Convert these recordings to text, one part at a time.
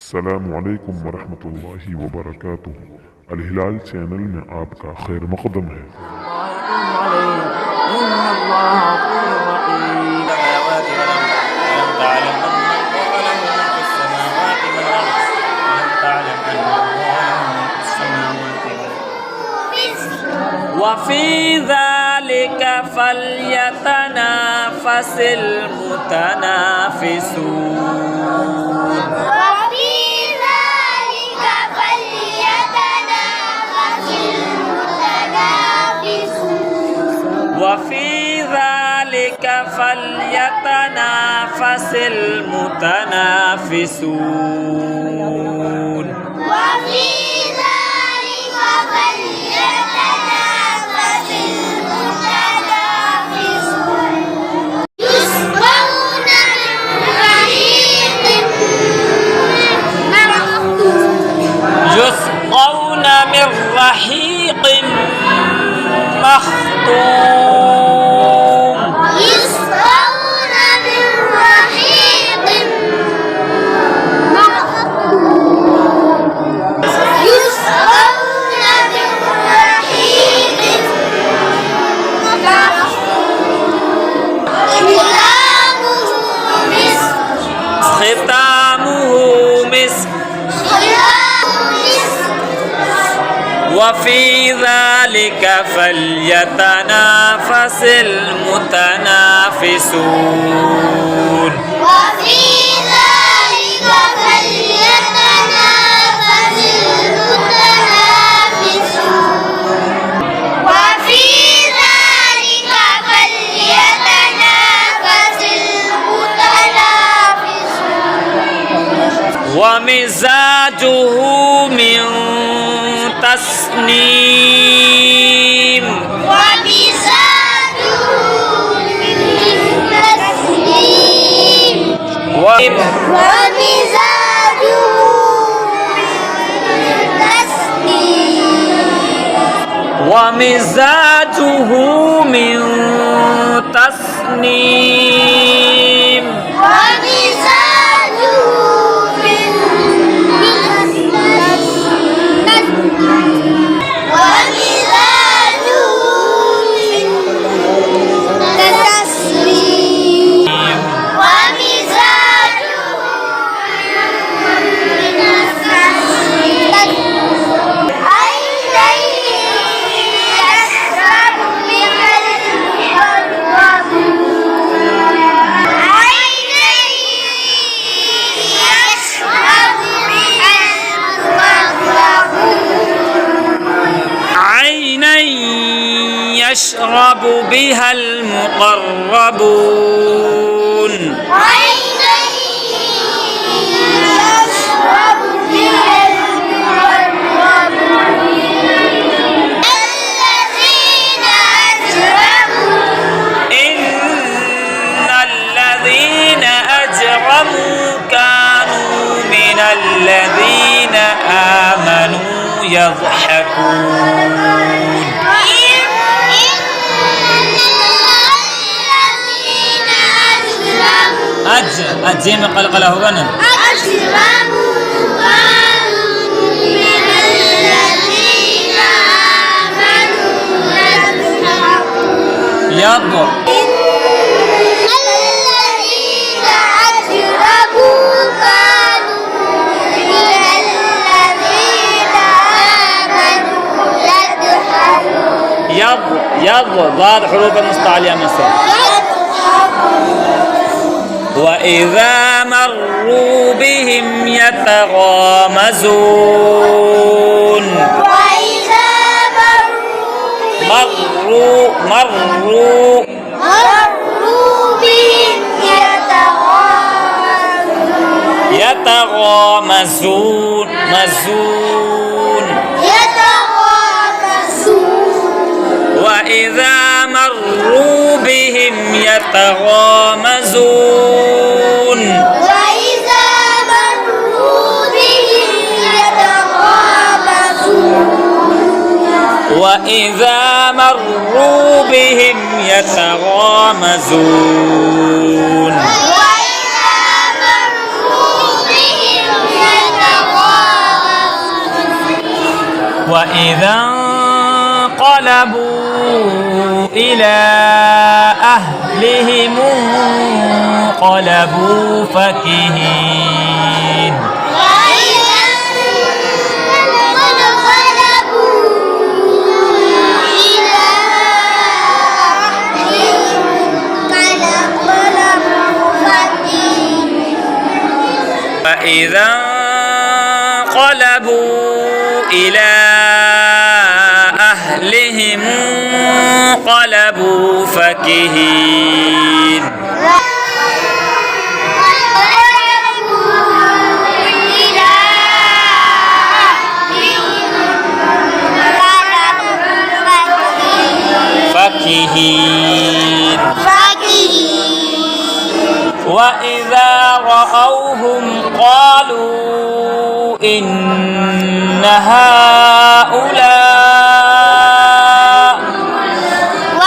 अस्सलाम वालेकुम वरहमतुल्लाहि वबरकातुह। अल हिलाल चैनल में आपका खैर मकदम है। वफ़ी ज़ालिका फ़ल्यतनाफ़सिल मुतनाफ़िसून। وفي ذلك فليتنافس المتنافسون يسقون من رحيق مختوم ختامه مسك وفي ذلك فليتنافس المتنافسون ومزاجه من تسنيم ومزاجه من تسنيم يشرب بها المقربون إن الذين أجرموا كانوا من الذين آمنوا يضحكون أجيم قلقله غنم يابو يض ضاد حروف المستعلية مثلا. وإذا مروا بهم يتغامزون مروا بهم يتغامزون وإذا مروا بهم يتغامزون وإذا مروا بهم يتغامزون وإذا انقلبوا إلى أهلهم انقلبوا فكهين فإذا انقلبوا إلى أهلهم انقلبوا فكهين فكهين وإذا رأوهم قالوا إن هؤلاء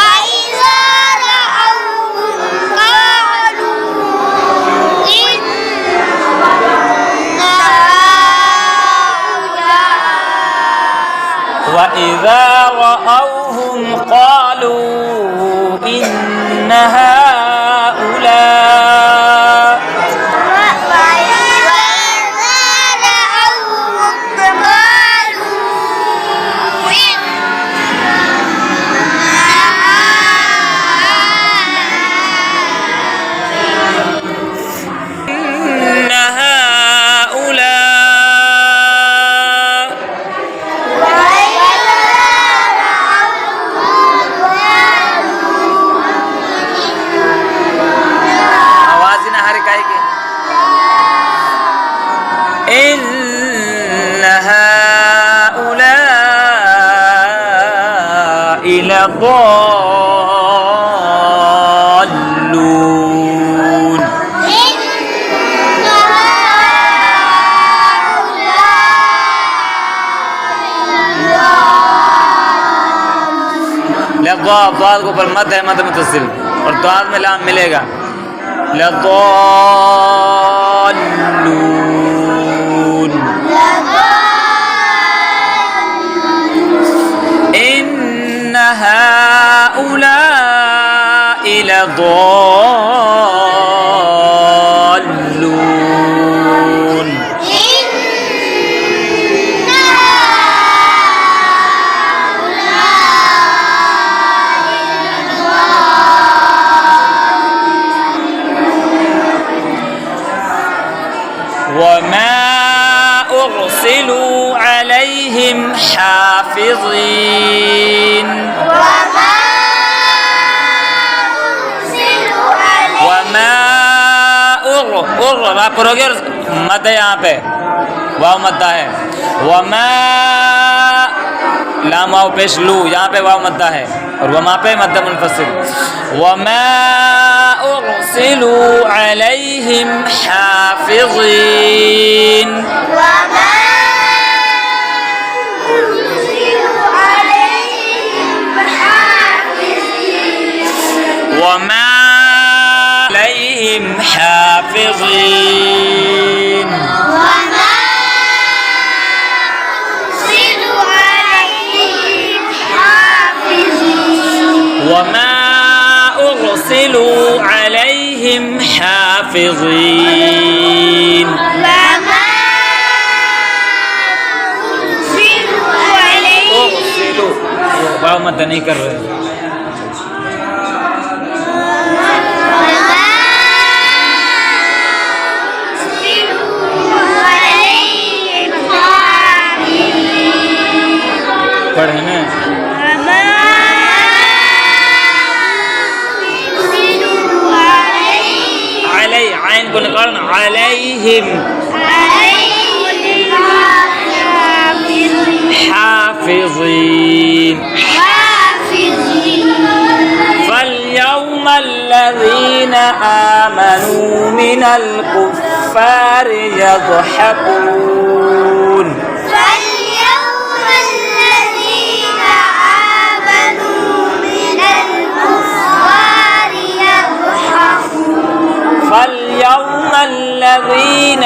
وإذا رأوهم قالوا إن هؤلاء وإذا رأوهم قالوا إن هؤلاء إن هؤلاء आवाज ही ना हर काय के إن هؤلاء لضالون लद्दाद दाद को पर मद है मद मुतसिल और दाद में लाम मिलेगा लद्दालून إن هؤلاء لضالون وما أرسلوا عليهم حافظين وما आप करोगे मत है यहाँ पे वाव मद्दा है वमा लाम वाव पेश लू यहाँ पे वाव मद्दा है और वमा पे मद्दा मुनफसिल वमा उरसिलू अलैहिम हाफिज़ीन وما عليهم حافظين وما أرسلوا عليهم حافظين أرسلوا वाव मत नहीं कर रहे पढ़े ना अलई आइन को निकालना अलैहिम हाफिज़ीन فاليوم الذين آمنوا من الكفار يضحكون فاليوم الذين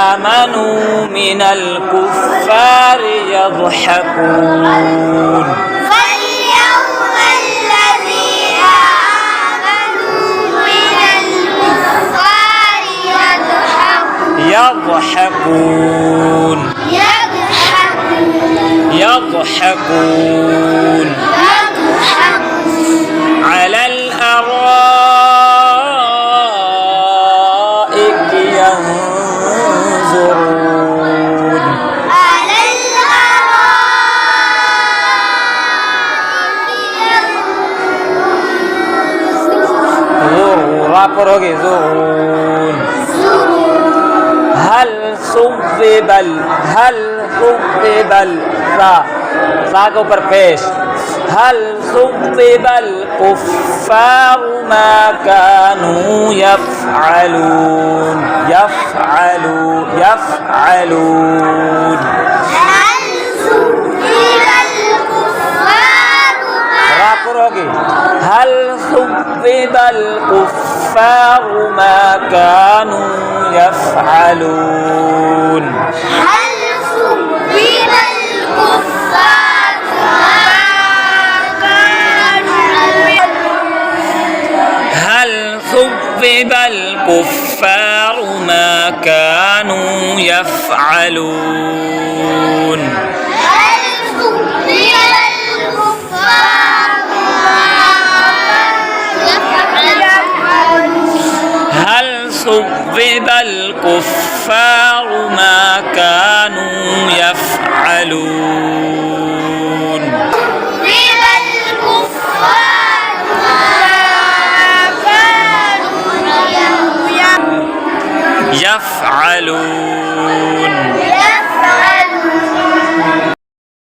آمنوا من الكفار يضحكون فاليوم الذين آمنوا من الكفار يضحكون يضحكون على الأرائك ينظرون على الأرائك را करोगे زون هل صبب सा के ऊपर पेश هل صبب الكفار ما كانوا يفعلون هل صبب الكفار را करोगे هل صبب الكفار ما كانوا يفعلون هل صبب الكفار هل صبب الكفار ما كانوا يفعلون هل صبب الكفار ما كانوا يفعلون يفعلون